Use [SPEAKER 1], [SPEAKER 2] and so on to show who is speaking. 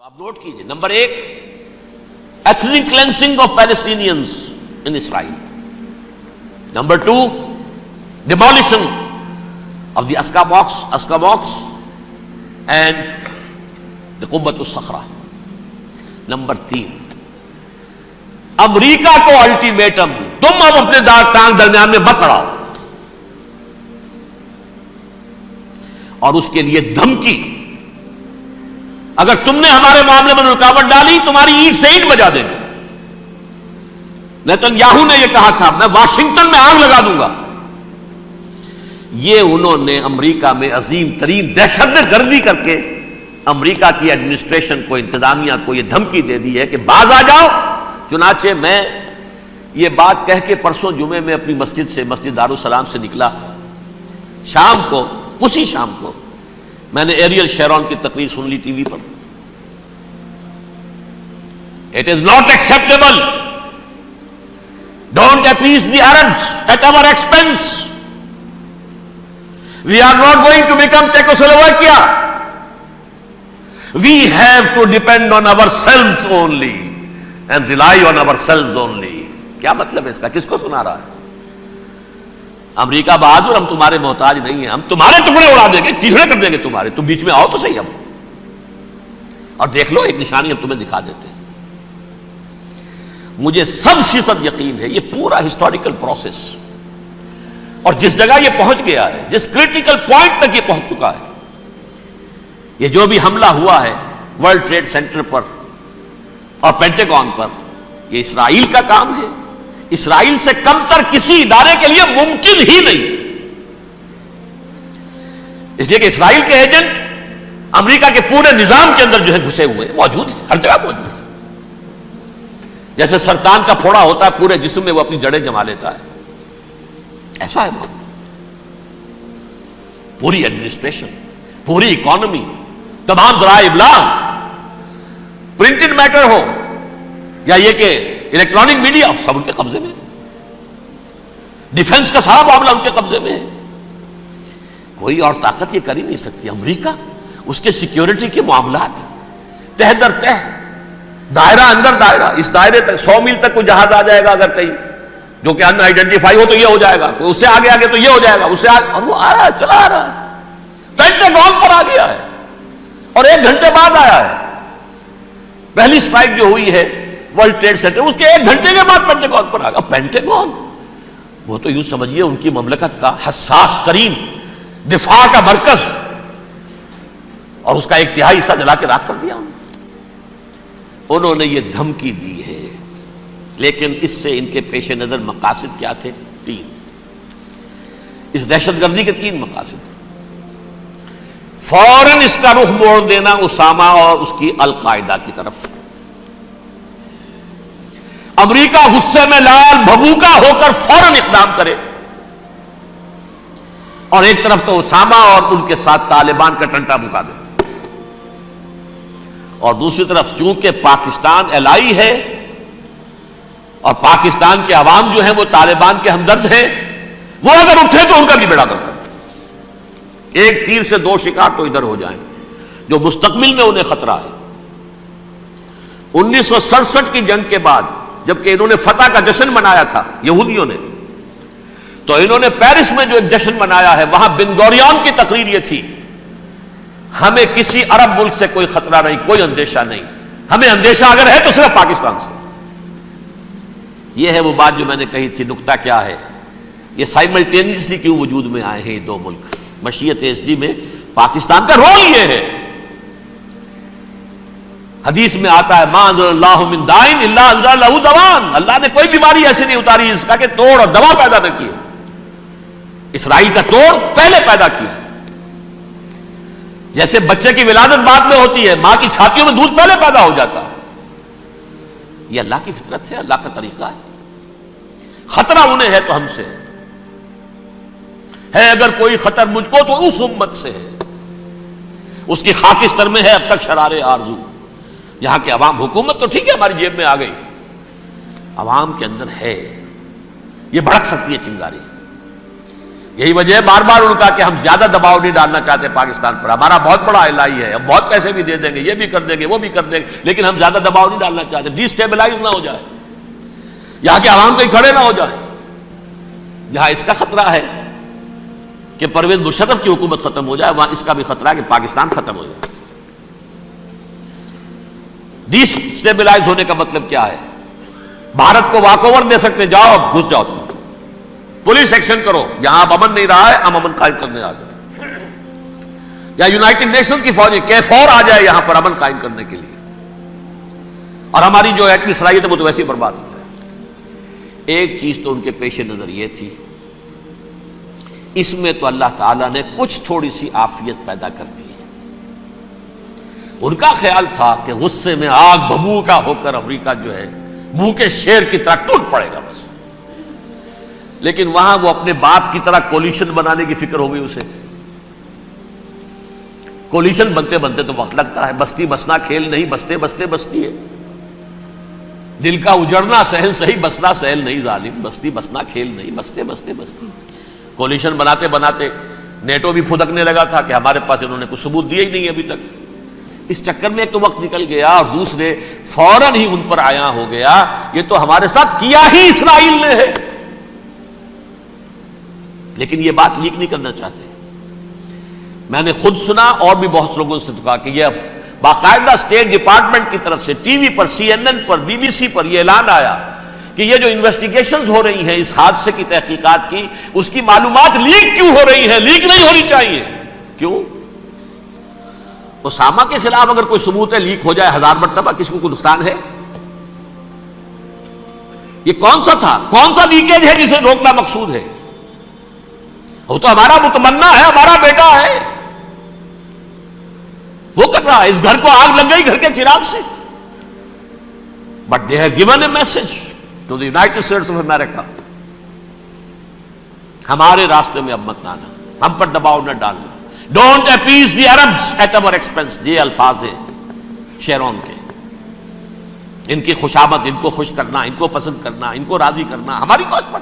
[SPEAKER 1] آپ نوٹ کیجئے، number 1 ethnic cleansing of Palestinians in Israel. Number 2 demolition of the Aska box and the Qubbat al-Sakhra. Number 3 امریکہ کو ultimatum, تم اب اپنے ٹانگ درمیان میں مت اڑاؤ، اور اس کے لیے دھمکی، اگر تم نے ہمارے معاملے میں رکاوٹ ڈالی تمہاری اینٹ سے اینٹ بجا دیں گے. نیتن یاہو نے یہ کہا تھا میں واشنگٹن میں آگ لگا دوں گا. یہ انہوں نے امریکہ میں عظیم ترین دہشت گردی کر کے امریکہ کی ایڈمنسٹریشن کو، انتظامیہ کو یہ دھمکی دے دی ہے کہ باز آ جاؤ. چنانچہ میں یہ بات کہہ کے پرسوں جمعے میں اپنی مسجد سے، مسجد دارالسلام سے نکلا، شام کو، اسی شام کو میں نے ایریل شیرون کی تقریر سن لی T V per. It is not acceptable. Don't appease the Arabs at our expense. We are not going to become Czechoslovakia. We have to depend on ourselves only and rely on ourselves only. کیا مطلب ہے اس کا؟ کس کو سنا رہا ہے؟ امریکہ بہادر، ہم تمہارے محتاج نہیں ہیں، ہم تمہارے ٹکڑے اڑا دیں گے، ٹکڑے کر دیں گے تمہارے، تم بیچ میں آؤ تو صحیح. اب اور دیکھ لو ایک نشانی ہم تمہیں دکھا دیتے ہیں. مجھے 100% یقین ہے یہ پورا ہسٹوریکل پروسیس، اور جس جگہ یہ پہنچ گیا ہے، جس کریٹیکل پوائنٹ تک یہ پہنچ چکا ہے، یہ جو بھی حملہ ہوا ہے ورلڈ ٹریڈ سینٹر پر اور پینٹاگون پر، یہ اسرائیل کا کام ہے. اسرائیل سے کم تر کسی ادارے کے لیے ممکن ہی نہیں، اس لیے کہ اسرائیل کے ایجنٹ امریکہ کے پورے نظام کے اندر جو ہے گھسے ہوئے موجود ہیں، ہر جگہ موجود ہیں. جیسے سرطان کا پھوڑا ہوتا ہے پورے جسم میں وہ اپنی جڑیں جما لیتا ہے، ایسا ہے وہ. پوری ایڈمنسٹریشن، پوری اکانومی، تمام ذرائع ابلاغ، پرنٹڈ میٹر ہو یا یہ کہ الیکٹرانک میڈیا، سب ان کے قبضے میں. ڈیفنس کا سارا معاملہ ان کے قبضے میں ہے. کوئی اور طاقت یہ کر ہی نہیں سکتی. امریکہ، اس کے سیکیورٹی کے معاملات تہ در تہ، دائرہ اندر دائرہ، اس دائرے تک 100 میل تک کوئی جہاز آ جائے گا اگر کہیں جو کہ ان آئیڈینٹیفائی ہو تو یہ ہو جائے گا، کوئی اس سے آگے آگے تو یہ ہو جائے گا، اس سے آگے، اور وہ آ رہا ہے، چلا آ رہا ہے. پینٹاگون پر آ گیا ہے اور 1 گھنٹے بعد آیا ہے. پہلی سٹرائک جو ہوئی ہے ورلڈ ٹریڈ سینٹر، اس کے 1 گھنٹے کے بعد پینٹاگون پر آ گیا. پینٹاگون وہ تو یوں سمجھیے ان کی مملکت کا حساس ترین دفاع کا مرکز، اور اس کا 1/3 حصہ جلا کے راکھ کر دیا. انہوں نے یہ دھمکی دی ہے، لیکن اس سے ان کے پیش نظر مقاصد کیا تھے؟ 3. اس دہشت گردی کے 3 مقاصد. فوراً اس کا رخ موڑ دینا اسامہ اور اس کی القاعدہ کی طرف. امریکہ غصے میں لال بھبوکا ہو کر فوراً اقدام کرے، اور ایک طرف تو اسامہ اور ان کے ساتھ طالبان کا ٹنٹا مکا دے، اور دوسری طرف چونکہ پاکستان الائی ہے اور پاکستان کے عوام جو ہیں وہ طالبان کے ہمدرد ہیں، وہ اگر اٹھے تو ان کا بھی بیڑا گرک. ایک تیر سے 2 شکار تو ادھر ہو جائیں، جو مستقبل میں انہیں خطرہ ہے. 1967 کی جنگ کے بعد جبکہ انہوں نے فتح کا جشن منایا تھا یہودیوں نے، تو انہوں نے پیرس میں جو ایک جشن منایا ہے، وہاں بن گوریون کی تقریر یہ تھی، ہمیں کسی عرب ملک سے کوئی خطرہ نہیں، کوئی اندیشہ نہیں، ہمیں اندیشہ اگر ہے تو صرف پاکستان سے. یہ ہے وہ بات جو میں نے کہی تھی. نکتہ کیا ہے؟ یہ سائملٹینیسلی کیوں وجود میں آئے ہیں یہ 2 ملک؟ مشیت ایس ڈی میں پاکستان کا رول یہ ہے. حدیث میں آتا ہے ما انزل اللہ من دائن الا انزل لہ دوان، اللہ نے کوئی بیماری ایسی نہیں اتاری اس کا کہ توڑ اور دوا پیدا نہ کی. اسرائیل کا توڑ پہلے پیدا کیا. جیسے بچے کی ولادت بعد میں ہوتی ہے، ماں کی چھاتیوں میں دودھ پہلے پیدا ہو جاتا ہے. یہ اللہ کی فطرت ہے، اللہ کا طریقہ ہے. خطرہ انہیں ہے تو ہم سے ہے. اگر کوئی خطر مجھ کو تو اس امت سے ہے، اس کی خاکستر میں ہے اب تک شرار آرزو. یہاں کے عوام، حکومت تو ٹھیک ہے ہماری جیب میں آ گئی، عوام کے اندر ہے، یہ بھڑک سکتی ہے چنگاری. یہی وجہ ہے بار بار ان کا کہ ہم زیادہ دباؤ نہیں ڈالنا چاہتے پاکستان پر. ہمارا بہت بڑا الہی ہے, ہم بہت پیسے بھی دے دیں گے, یہ بھی کر دیں گے, وہ بھی کر دیں گے, لیکن ہم زیادہ دباؤ نہیں ڈالنا چاہتے, ڈیسٹیبلائز نہ ہو جائے, یہاں کے عوام کہیں کھڑے نہ ہو جائیں. جہاں اس کا خطرہ ہے کہ پرویز مشرف کی حکومت ختم ہو جائے, وہاں اس کا بھی خطرہ ہے کہ پاکستان ختم ہو جائے. ڈیسٹیبلائز ہونے کا مطلب کیا ہے؟ بھارت کو واک اوور دے سکتے, جاؤ گھس جاؤ تم, پولیس ایکشن کرو, یہاں اب امن نہیں رہا ہے, ہم امن قائم کرنے آ جائیں, یا یونائٹڈ نیشنز کی فوجیں کیفور آ جائے یہاں پر امن قائم کرنے کے لیے, اور ہماری جو ایٹمی صلاحیت ہے وہ تو ویسے ہی برباد ہو جائے. ایک چیز تو ان کے پیش نظر یہ تھی, اس میں تو اللہ تعالیٰ نے کچھ تھوڑی سی عافیت پیدا کر دی ہے. ان کا خیال تھا کہ غصے میں آگ ببوکا ہو کر امریکہ جو ہے بھوکے شیر کی طرح ٹوٹ پڑے گا بس, لیکن وہاں وہ اپنے باپ کی طرح کولیشن بنانے کی فکر ہو گئی اسے. کولیشن بنتے بنتے تو وقت لگتا ہے, بستی بسنا کھیل نہیں, بستے بستے بستی ہے. دل کا اجڑنا سہل صحیح, بسنا سہل نہیں ظالم, بستی بسنا کھیل نہیں, بستے بستے بستی. کولیشن بناتے بناتے نیٹو بھی پھدکنے لگا تھا کہ ہمارے پاس انہوں نے کچھ ثبوت دیا ہی نہیں ابھی تک. اس چکر میں ایک تو وقت نکل گیا, اور دوسرے فوراً ہی ان پر آیا ہو گیا یہ تو ہمارے ساتھ کیا ہی اسرائیل نے ہے, لیکن یہ بات لیک نہیں کرنا چاہتے. میں نے خود سنا اور بھی بہت لوگوں سے کہا کہ یہ باقاعدہ اسٹیٹ ڈپارٹمنٹ کی طرف سے ٹی وی پر, سی این این پر, بی بی سی پر یہ اعلان آیا کہ یہ جو انویسٹیگیشنز ہو رہی ہیں اس حادثے کی تحقیقات کی, اس کی معلومات لیک کیوں ہو رہی ہیں, لیک نہیں ہونی چاہیے. کیوں؟ اسامہ کے خلاف اگر کوئی ثبوت ہے لیک ہو جائے 1000 مرتبہ, کس کو کوئی نقصان ہے؟ یہ کون سا تھا, کون سا لیکیج ہے جسے روکنا مقصود ہے؟ وہ تو ہمارا متمنا ہے, ہمارا بیٹا ہے, وہ کر رہا ہے. اس گھر کو آگ لگ گئی گھر کے چراغ سے, but they have given a message to the United States of America, ہمارے راستے میں اب مت آنا, ہم پر دباؤ نہ ڈالنا, don't appease the Arabs at our expense. یہ الفاظ ہیں شیرون کے. ان کی خوشامد, ان کو خوش کرنا, ان کو پسند کرنا, ان کو راضی کرنا ہماری کوشش پر.